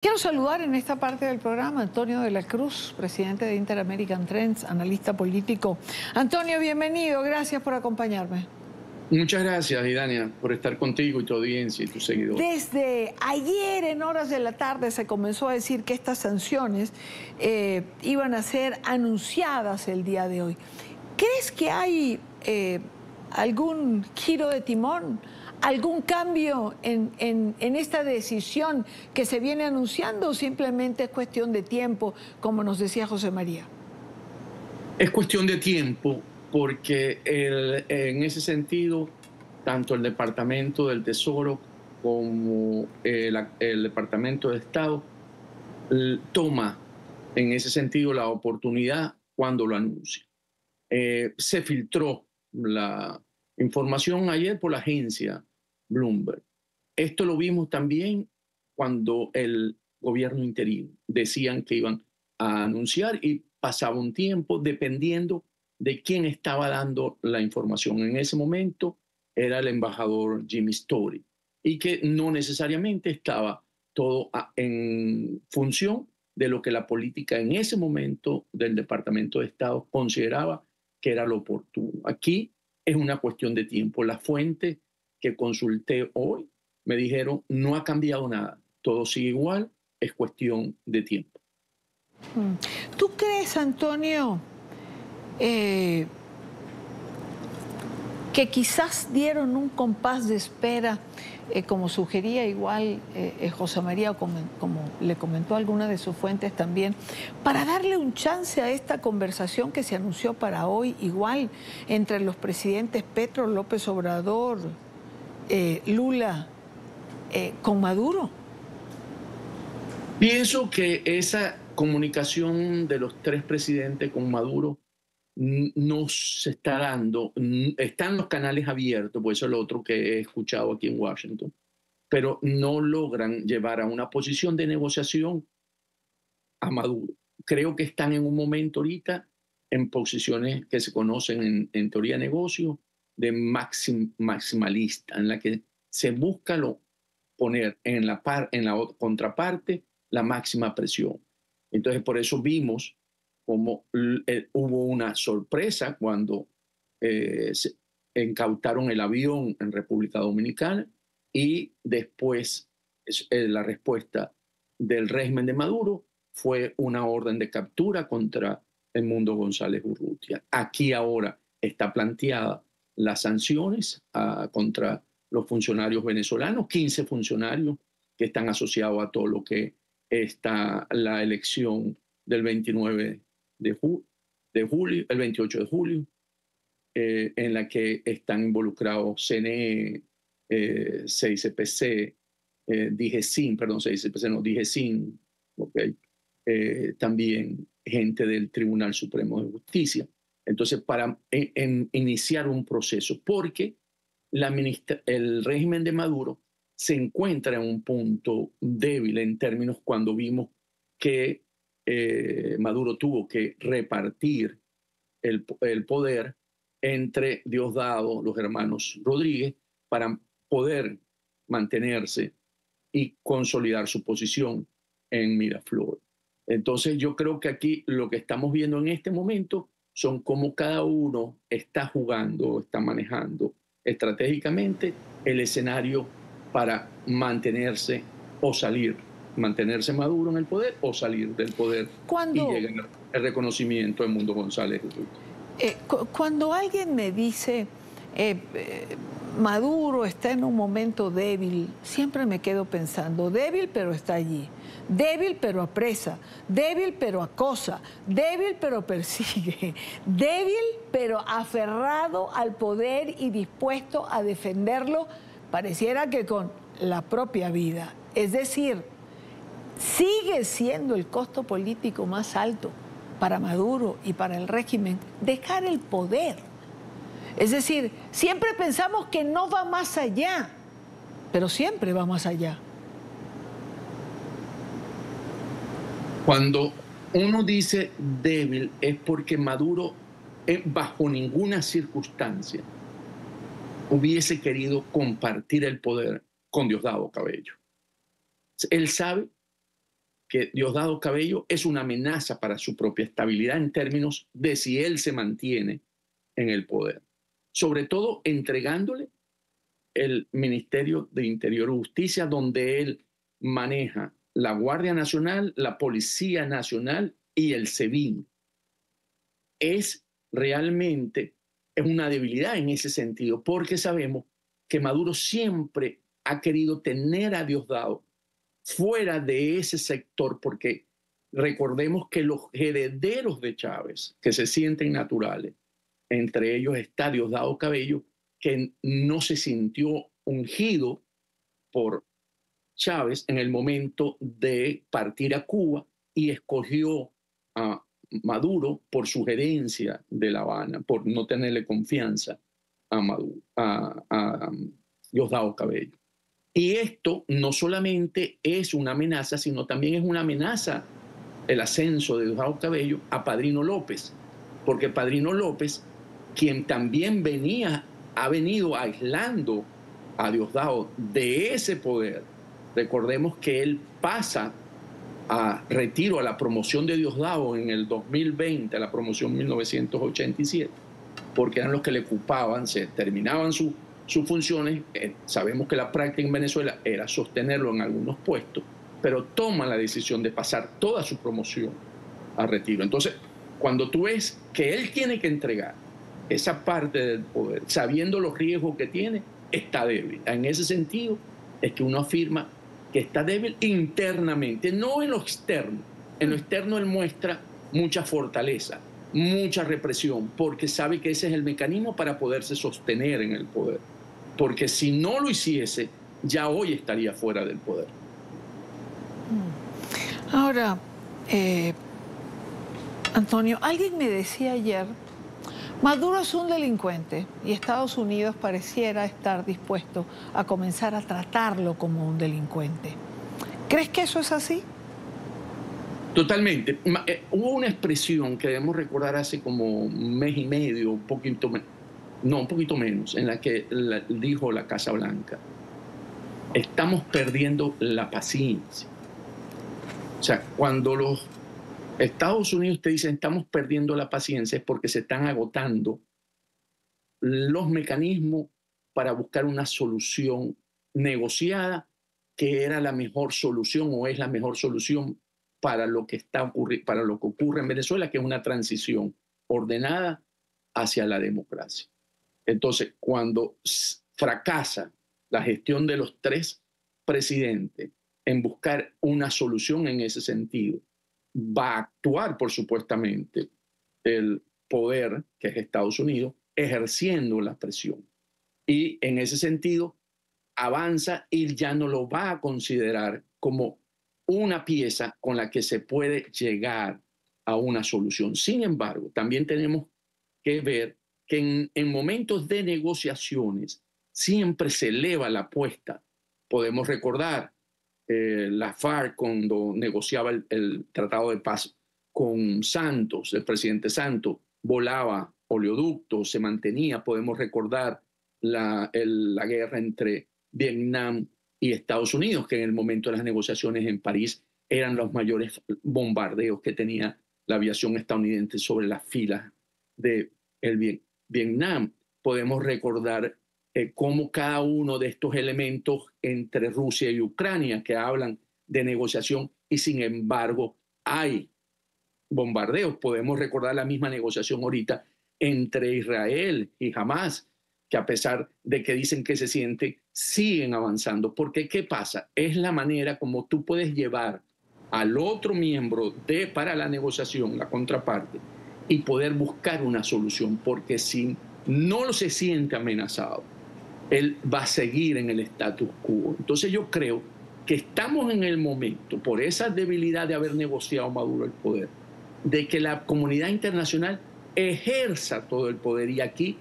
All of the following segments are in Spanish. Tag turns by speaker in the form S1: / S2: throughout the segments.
S1: Quiero saludar en esta parte del programa a Antonio de la Cruz, presidente de Inter-American Trends, analista político. Antonio, bienvenido, gracias por acompañarme.
S2: Muchas gracias, Idania, por estar contigo y tu audiencia y tus seguidores.
S1: Desde ayer en horas de la tarde se comenzó a decir que estas sanciones iban a ser anunciadas el día de hoy. ¿Crees que hay algún giro de timón, algún cambio en esta decisión que se viene anunciando o simplemente es cuestión de tiempo, como nos decía José María?
S2: Es cuestión de tiempo porque en ese sentido, tanto el Departamento del Tesoro como el Departamento de Estado toma en ese sentido la oportunidad cuando lo anuncia. Se filtró la información ayer por la agencia Bloomberg. Esto lo vimos también cuando el gobierno interino decían que iban a anunciar y pasaba un tiempo dependiendo de quién estaba dando la información. En ese momento era el embajador Jimmy Story y que no necesariamente estaba todo en función de lo que la política en ese momento del Departamento de Estado consideraba que era lo oportuno. Aquí es una cuestión de tiempo. La fuente que consulté hoy me dijeron no ha cambiado nada, todo sigue igual, es cuestión de tiempo.
S1: ¿Tú crees, Antonio, que quizás dieron un compás de espera, como sugería igual José María, o como le comentó alguna de sus fuentes también, para darle un chance a esta conversación que se anunció para hoy, igual entre los presidentes Petro, López Obrador, Lula, con Maduro?
S2: Pienso que esa comunicación de los tres presidentes con Maduro no se está dando. Están los canales abiertos, pues eso es lo otro que he escuchado aquí en Washington, pero no logran llevar a una posición de negociación a Maduro. Creo que están en un momento ahorita en posiciones que se conocen en teoría de negocio de maximalista, en la que se busca poner en la contraparte la máxima presión. Entonces, por eso vimos como hubo una sorpresa cuando se incautaron el avión en República Dominicana y después la respuesta del régimen de Maduro fue una orden de captura contra el Mundo González Urrutia. Aquí ahora está planteada las sanciones contra los funcionarios venezolanos, 15 funcionarios que están asociados a todo lo que está la elección del 29 de julio, el 28 de julio, en la que están involucrados CNE, CICPC, DGCIN, perdón, CICPC no, DGCIN, okay, también gente del Tribunal Supremo de Justicia. Entonces, para iniciar un proceso, porque el régimen de Maduro se encuentra en un punto débil en términos cuando vimos que Maduro tuvo que repartir el poder entre Diosdado, los hermanos Rodríguez, para poder mantenerse y consolidar su posición en Miraflores. Entonces yo creo que aquí lo que estamos viendo en este momento son cómo cada uno está jugando, está manejando estratégicamente el escenario para mantenerse o salir, mantenerse Maduro en el poder o salir del poder y llegar al reconocimiento del Mundo González.
S1: Cuando alguien me dice Maduro está en un momento débil, siempre me quedo pensando, débil pero está allí, débil pero apresa, débil pero acosa, débil pero persigue, débil pero aferrado al poder y dispuesto a defenderlo, pareciera que con la propia vida. Es decir, sigue siendo el costo político más alto para Maduro y para el régimen dejar el poder. Es decir, siempre pensamos que no va más allá, pero siempre va más allá.
S2: Cuando uno dice débil es porque Maduro bajo ninguna circunstancia hubiese querido compartir el poder con Diosdado Cabello. Él sabe que Diosdado Cabello es una amenaza para su propia estabilidad en términos de si él se mantiene en el poder. Sobre todo entregándole el Ministerio de Interior y Justicia, donde él maneja la Guardia Nacional, la Policía Nacional y el SEBIN. Es realmente una debilidad en ese sentido, porque sabemos que Maduro siempre ha querido tener a Diosdado fuera de ese sector, porque recordemos que los herederos de Chávez, que se sienten naturales, entre ellos está Diosdado Cabello, que no se sintió ungido por Chávez en el momento de partir a Cuba y escogió a Maduro por sugerencia de La Habana, por no tenerle confianza a Maduro, a Diosdado Cabello. Y esto no solamente es una amenaza, sino también es una amenaza el ascenso de Diosdado Cabello a Padrino López, porque Padrino López, quien también ha venido aislando a Diosdado de ese poder. Recordemos que él pasa a retiro, a la promoción de Diosdado en el 2020, a la promoción 1987, porque eran los que le ocupaban, se terminaban sus funciones. Sabemos que la práctica en Venezuela era sostenerlo en algunos puestos, pero toma la decisión de pasar toda su promoción a retiro. Entonces, cuando tú ves que él tiene que entregar esa parte del poder, sabiendo los riesgos que tiene, está débil. En ese sentido es que uno afirma que está débil internamente, no en lo externo. En lo externo él muestra mucha fortaleza, mucha represión, porque sabe que ese es el mecanismo para poderse sostener en el poder. Porque si no lo hiciese, ya hoy estaría fuera del poder.
S1: Ahora, Antonio, alguien me decía ayer, Maduro es un delincuente y Estados Unidos pareciera estar dispuesto a comenzar a tratarlo como un delincuente. ¿Crees que eso es así?
S2: Totalmente. Hubo una expresión que debemos recordar hace como un mes y medio, un poquito menos, en la que dijo la Casa Blanca: estamos perdiendo la paciencia. O sea, cuando los Estados Unidos te dicen estamos perdiendo la paciencia, es porque se están agotando los mecanismos para buscar una solución negociada, que era la mejor solución o es la mejor solución para lo que ocurre en Venezuela, que es una transición ordenada hacia la democracia. Entonces, cuando fracasa la gestión de los tres presidentes en buscar una solución en ese sentido, va a actuar, por supuestamente, el poder, que es Estados Unidos, ejerciendo la presión. Y en ese sentido, avanza y ya no lo va a considerar como una pieza con la que se puede llegar a una solución. Sin embargo, también tenemos que ver que en momentos de negociaciones siempre se eleva la apuesta. Podemos recordar la FARC cuando negociaba el tratado de paz con Santos, el presidente Santos, volaba oleoductos, se mantenía. Podemos recordar la guerra entre Vietnam y Estados Unidos, que en el momento de las negociaciones en París eran los mayores bombardeos que tenía la aviación estadounidense sobre las filas de Vietnam. Podemos recordar cómo cada uno de estos elementos entre Rusia y Ucrania, que hablan de negociación y sin embargo hay bombardeos. Podemos recordar la misma negociación ahorita entre Israel y Hamás, que a pesar de que dicen que se siente, siguen avanzando. Porque ¿qué pasa? Es la manera como tú puedes llevar al otro miembro para la negociación, la contraparte, y poder buscar una solución, porque si no se siente amenazado, él va a seguir en el status quo. Entonces yo creo que estamos en el momento, por esa debilidad de haber negociado Maduro el poder, de que la comunidad internacional ejerza todo el poder. Y aquí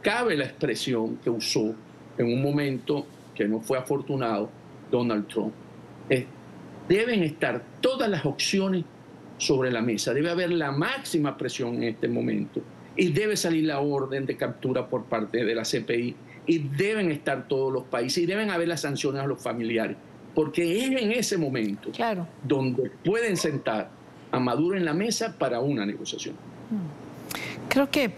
S2: cabe la expresión que usó en un momento que no fue afortunado Donald Trump. Deben estar todas las opciones sobre la mesa. Debe haber la máxima presión en este momento y debe salir la orden de captura por parte de la CPI y deben estar todos los países y deben haber las sanciones a los familiares. porque es en ese momento donde pueden sentar a Maduro en la mesa para una negociación.
S1: Creo que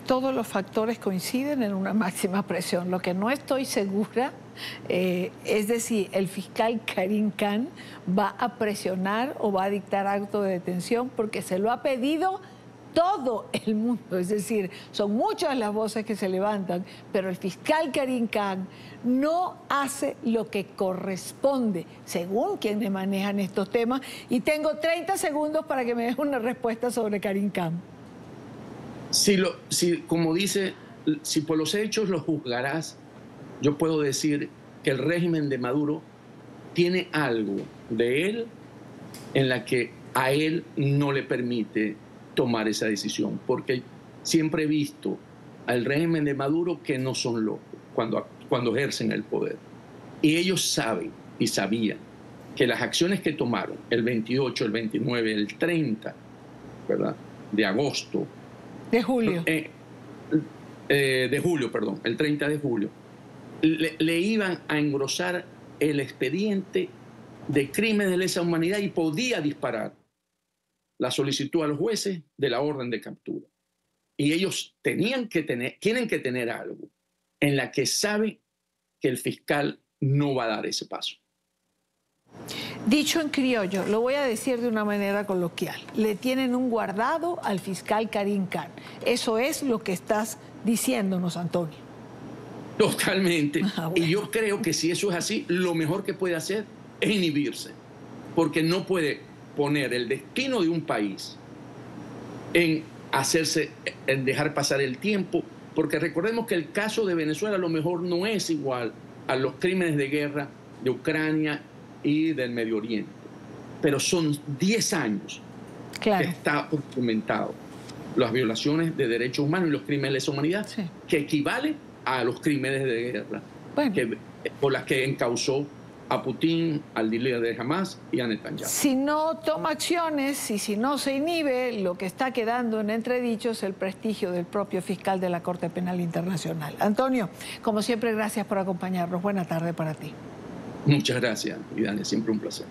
S1: todos los factores coinciden en una máxima presión. Lo que no estoy segura es de si el fiscal Karim Khan va a presionar o va a dictar acto de detención, porque se lo ha pedido todo el mundo. Es decir, son muchas las voces que se levantan, pero el fiscal Karim Khan no hace lo que corresponde, según quienes manejan estos temas. Y tengo 30 segundos para que me des una respuesta sobre Karim Khan.
S2: Como dice, si por los hechos los juzgarás, yo puedo decir que el régimen de Maduro tiene algo de él en la que a él no le permite tomar esa decisión, porque siempre he visto al régimen de Maduro que no son locos cuando ejercen el poder. Y ellos saben y sabían que las acciones que tomaron el 28, el 29, el 30, ¿verdad?, de agosto,
S1: de julio.
S2: De julio, perdón, el 30 de julio, le iban a engrosar el expediente de crímenes de lesa humanidad y podía disparar la solicitud a los jueces de la orden de captura. Y ellos tienen que tener algo en la que sabe que el fiscal no va a dar ese paso.
S1: Dicho en criollo, lo voy a decir de una manera coloquial, le tienen un guardado al fiscal Karim Khan. Eso es lo que estás diciéndonos, Antonio.
S2: Totalmente. Bueno. Y yo creo que si eso es así, lo mejor que puede hacer es inhibirse, porque no puede poner el destino de un país en dejar pasar el tiempo, porque recordemos que el caso de Venezuela a lo mejor no es igual a los crímenes de guerra de Ucrania y del Medio Oriente, pero son 10 años que está documentado las violaciones de derechos humanos y los crímenes de lesa humanidad, que equivalen a los crímenes de guerra por las que encausó a Putin, al líder de Hamas y a Netanyahu.
S1: Si no toma acciones y si no se inhibe, lo que está quedando en entredicho es el prestigio del propio fiscal de la Corte Penal Internacional. Antonio, como siempre, gracias por acompañarnos. Buena tarde para ti.
S2: Muchas gracias, Idania, siempre un placer.